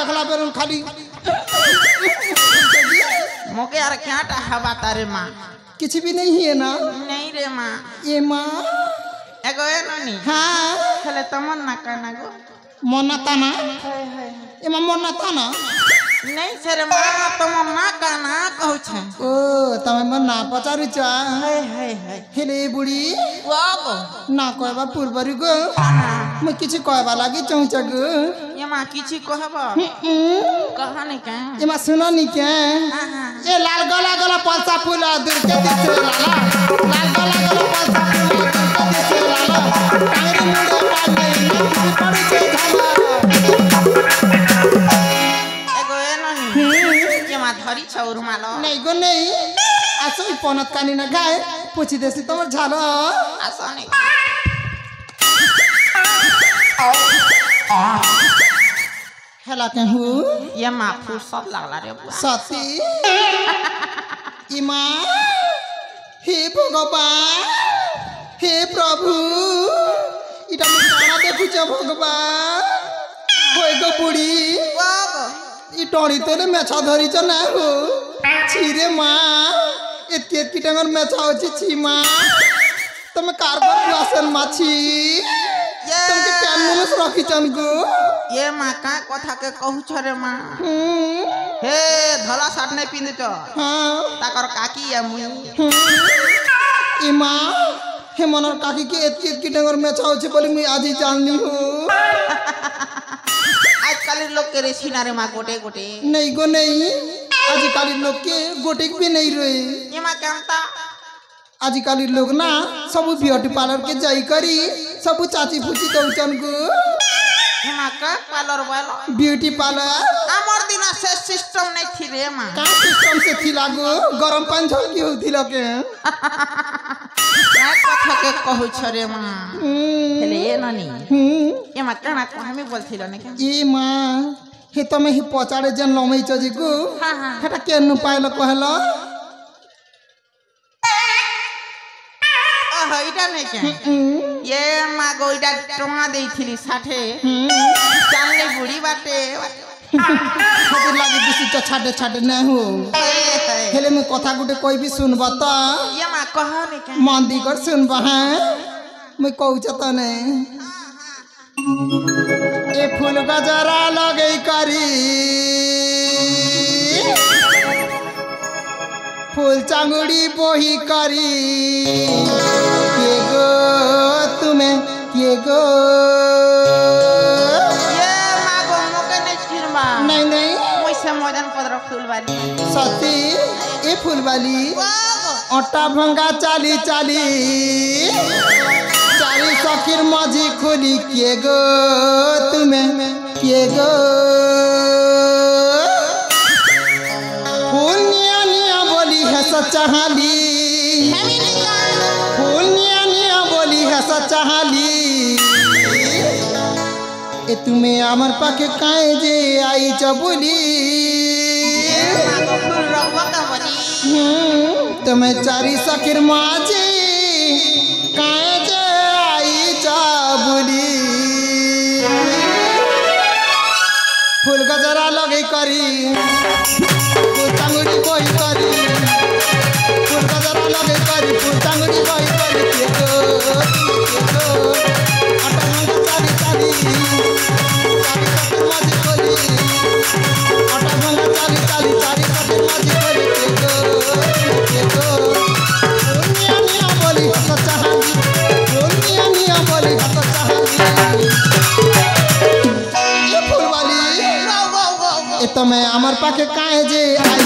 देखला बेरुन खाली मोके यार क्या हवा तारे माँ कुछ भी नहीं है ना नहीं रे माँ ये माँ एगो है ननी हाँ चले तमन ना करना गो मोना ताना ये माँ मोना ताना नहीं सर माँ तमन ना करना कहू छे ओ तमे मन ना पचारू चा है हेले बुढ़ी वाओ ना कहबा पूर्वरी गो मैं किसी कहबा लागी चौचा गो ये माँ किसी कहबा कहा नहीं क्या ये माँ सुनो नहीं क्या ये लाल गला गला पलसा फूल दूर के दिसे लाला लाल गला गला पलसा फूल दूर के दिसे लाला कांगरी मुंडे पांडे किसी पड़ी के झाला एगो है ननी ये माँ धरी छौर मालो नहीं गो नहीं आसो ई पनत कानी ना गाय पूछी देसी तमर झालो आसा नहीं हेला कहू ये माँ फुर्सत लगला रे बुआ सती इमा हे भगवान हे प्रभु इटा मैं काना देखु छ भगवान होय गो बुढ़ी वाओ ई टोड़ी तोले मेछा धरी छ ना हो छिरे माँ एतके एतकी टंगर मेछा होची छी माँ तमे कारबर बुआसन माछी तुमके कान मुस रखी चन गो ये माँ का कथा के कहू छरे माँ हे धला साट नहीं पिंद छ हाँ ताकर काकी या मुई इमा हे मनर काकी के एतकी एतकी डंगर में छाव छे बोली मुई आज ही जानली हो आजकल लोग के रेसिना रे माँ गोटे गोटे नहीं गो नहीं आजकल लोग के गोटे भी नहीं रहे ये माँ कहता आजकल लोग ना सब ब्यूटी पार्लर के जाई करी सब चाची फूची दउचन गो ये माँ का पार्लर वाला ब्यूटी पार्लर हमर दिना से सिस्टम नहीं थी रे माँ का सिस्टम से थी लागो गरम पानी झलकी होती लगे का कथा के कहू छरे माँ हेले ये ननी ये माँ कहना को हमें बोलथी लने के ए माँ हे तमे ही पचाड़े जन लमई चजी गो हाँ हाँ हेटा केनु पाइल कहलो ओह इटा नहीं क्या ये माँ गो इटा टोंगा दे थी साठे चालने बुढ़ी बाटे खातिर लागी बेसी तो छाटे छाटे नहीं हो हेले मैं कथा गुटे कोई भी सुनबा त ये माँ कहा नहीं क्या मन दी कर सुनबा हैं मैं कहू चता ने ए फूल गजरा लगे करी फूल चांगुड़ी बोही करी के गो तुम्हें के गो नहीं नहीं मुझसे मदन पदर फूल वाली सती ए फूल वाली आटा भंगा चाली चाली चाली सकीर मजी खोली के गो तुम्हें के गो फूल निया निया बोली है सच्चाहाली फूल निया निया बोली है सच्चाहाली ए तुम्हें आमर पाके काहे जे आई चबुली तुम्हें चारी सकीर माजी काहे जे आई चबुली फूल गजरा लगे करी फूल टांगड़ी कोई करी फूल गजरा लगे करी फूल टांगड़ी कोई करी के गो आटा मंगा चाली चाली चाली सकीर माजी खोली आटा मंगा चाली चाली चाली सकीर माजी खोली के गो निया निया बोली सच्चा हाली निया निया बोली सच्चा हाली ये फूल वाली ए तो मैं अमर पाके काहे जे आई